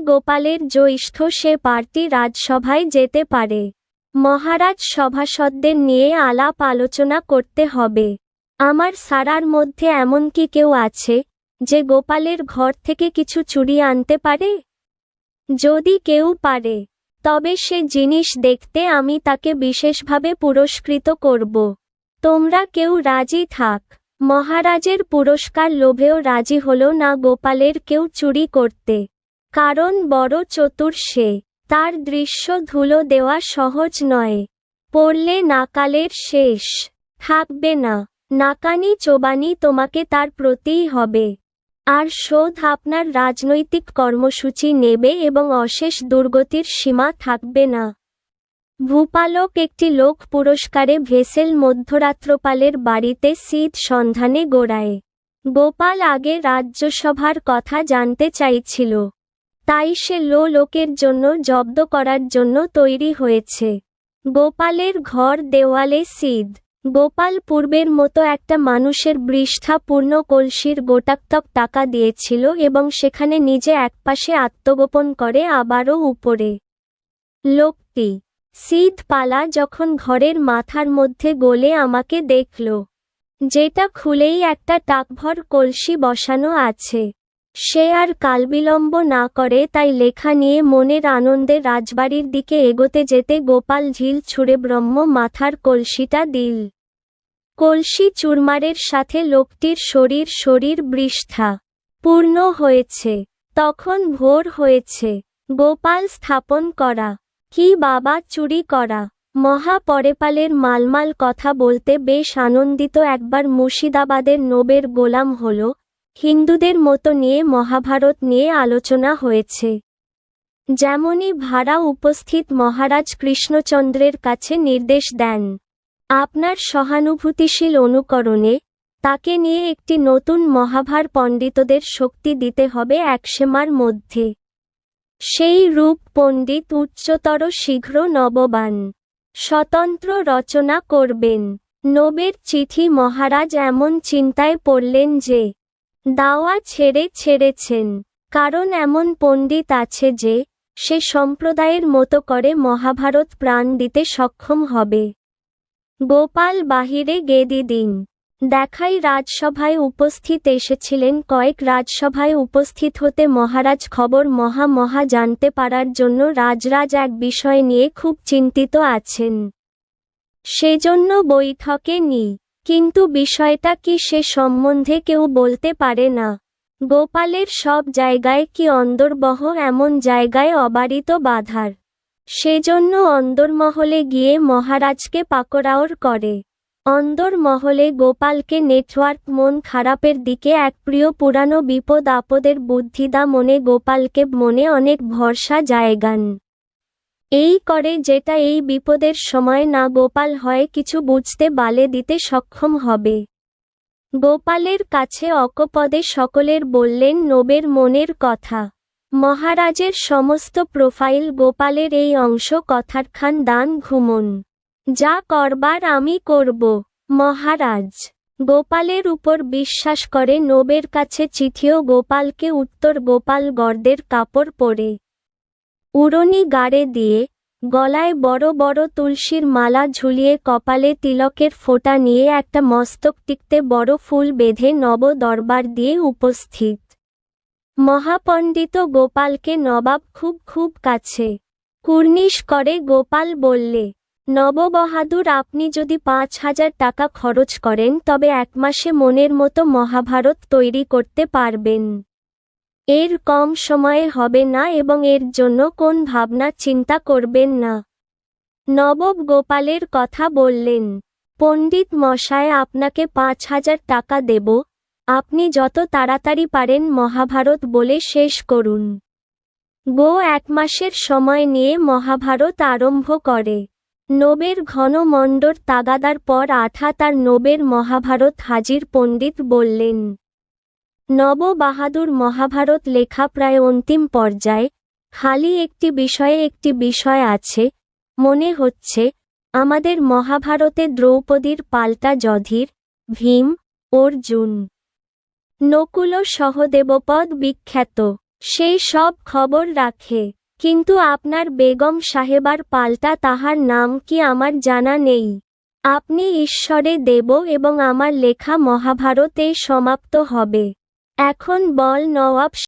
গোপালের জ্যৈষ্ঠ সে প্রার্থী রাজসভায় যেতে পারে। মহারাজ সভাসদদের নিয়ে আলাপ আলোচনা করতে হবে। আমার সারার মধ্যে এমন কি কেউ আছে যে গোপালের ঘর থেকে কিছু চুরি আনতে পারে? যদি কেউ পারে, তবে সে জিনিস দেখতে আমি তাকে বিশেষভাবে পুরস্কৃত করব। তোমরা কেউ রাজি থাক। মহারাজের পুরস্কার লোভেও রাজি হল না গোপালের কেউ চুরি করতে, কারণ বড় চতুর সে। তার দৃশ্য ধুলো দেওয়া সহজ নয়। পড়লে নাকালের শেষ থাকবে না। নাকানি চোবানি তোমাকে তার প্রতিই হবে। আর শোধ আপনার রাজনৈতিক কর্মসূচি নেবে এবং অশেষ দুর্গতির সীমা থাকবে না। ভূপালক একটি লোক পুরস্কারে ভেসেল মধ্যরাত্রপালের বাড়িতে সিদ সন্ধানে গোড়ায়। গোপাল আগে রাজ্যসভার কথা জানতে চাইছিল, তাই সে লোকের জন্য জব্দ করার জন্য তৈরি হয়েছে। গোপালের ঘর দেওয়ালে সিদ। গোপাল পূর্বের মতো একটা মানুষের বৃষ্ঠাপূর্ণ কলসির গোটাকতক টাকা দিয়েছিল এবং সেখানে নিজে একপাশে আত্মগোপন করে আবারও উপরে। লোকটি সিদ পালা যখন ঘরের মাথার মধ্যে গলে আমাকে দেখল, যেটা খুলেই একটা টাকভর কলসি বসানো আছে। সে আর কালবিলম্ব না করে তাই লেখা নিয়ে মনের আনন্দে রাজবাড়ির দিকে এগোতে যেতে গোপাল ঝিল ছুঁড়ে ব্রহ্ম মাথার কলসিটা দিল। কলসি চুরমারের সাথে লোকটির শরীর বৃষ্ঠা পূর্ণ হয়েছে। তখন ভোর হয়েছে। গোপাল স্থাপন করা কি বাবা চুরি করা। মহাপরেপালের মালমাল কথা বলতে বেশ আনন্দিত। একবার মুর্শিদাবাদের নবের গোলাম হল, হিন্দুদের মতো নিয়ে মহাভারত নিয়ে আলোচনা হয়েছে। যেমনই ভাড়া উপস্থিত মহারাজ কৃষ্ণচন্দ্রের কাছে নির্দেশ দেন, আপনার সহানুভূতিশীল অনুকরণে তাকে নিয়ে একটি নতুন মহাভার পণ্ডিতদের শক্তি দিতে হবে একসীমার মধ্যে। সেই রূপ পণ্ডিত উচ্চতর শীঘ্র নববান স্বতন্ত্র রচনা করবেন। নবের চিঠি মহারাজ এমন চিন্তায় পড়লেন যে দাওয়া ছেড়েছেন, কারণ এমন পণ্ডিত আছে যে সে সম্প্রদায়ের মতো করে মহাভারত প্রাণ দিতে সক্ষম হবে। গোপাল বাহিরে গেদি দিন দেখাই রাজসভায় উপস্থিত এসেছিলেন। কয়েক রাজসভায় উপস্থিত হতে মহারাজ খবর মহা জানতে পারার জন্য রাজরাজ এক বিষয় নিয়ে খুব চিন্তিত আছেন, সেজন্য বৈঠকে নি। কিন্তু বিষয়টা কি সে সম্বন্ধে কেউ বলতে পারে না। গোপালের সব জায়গায় কি অন্দরবহ এমন জায়গায় অবারিত বাধার। সেজন্য অন্দরমহলে গিয়ে মহারাজকে পাকড়াওর করে। অন্দরমহলে গোপালকে নেটওয়ার্ক মন খারাপের দিকে এক প্রিয় পুরানো বিপদ আপদের বুদ্ধিদা মনে গোপালকে মনে অনেক ভরসা জায়গান। এই করে যেটা এই বিপদের সময় না গোপাল হয় কিছু বুঝতে বালে দিতে সক্ষম হবে। গোপালের কাছে অকপদে সকলের বললেন নবের মনের কথা। মহারাজের সমস্ত প্রোফাইল গোপালের এই অংশ কথারখান দান ঘুমন। যা করবার আমি করব মহারাজ। গোপালের উপর বিশ্বাস করে নবের কাছে চিঠিও গোপালকে উত্তর। গোপাল গর্দের কাপড় পরে, উড়নি গাড়ে দিয়ে, গলায় বড় বড় তুলসীর মালা ঝুলিয়ে, কপালে তিলকের ফোঁটা নিয়ে, একটা মস্তক টিকতে বড় ফুল বেঁধে নব দরবার দিয়ে উপস্থিত। মহাপণ্ডিত গোপালকে নবাব খুব কাছে কুর্নিশ করে গোপাল বললে, নববাহাদুর, আপনি যদি ৫,০০০ টাকা খরচ করেন তবে ১ মাসে মনের মতো মহাভারত তৈরি করতে পারবেন। এর কম সময়ে হবে না এবং এর জন্য কোন ভাবনা চিন্তা করবেন না। নবাব গোপালের কথা বললেন, পণ্ডিত মশায়, আপনাকে ৫,০০০ টাকা দেব, আপনি যত তাড়াতাড়ি পারেন মহাভারত বলে শেষ করুন। ১ মাসের সময় নিয়ে মহাভারত আরম্ভ করে। নবের ঘন মণ্ডর তাগাদার পর তার নবের মহাভারত হাজির। পণ্ডিত বললেন, নববাহাদুর, মহাভারত লেখা প্রায় অন্তিম পর্যায়ে, খালি একটি বিষয় আছে। মনে হচ্ছে আমাদের মহাভারতে দ্রৌপদীর পাল্টা যধির, ভীম, অর্জুন, নকুল ও সহদেবপদ বিখ্যাত। সেই সব খবর রাখে, কিন্তু আপনার বেগম সাহেবার পাল্টা তাহার নাম কি আমার জানা নেই। আপনি ঈশ্বরে দেব এবং আমার লেখা মহাভারত এই সমাপ্ত হবে। এখন বল নওয়াব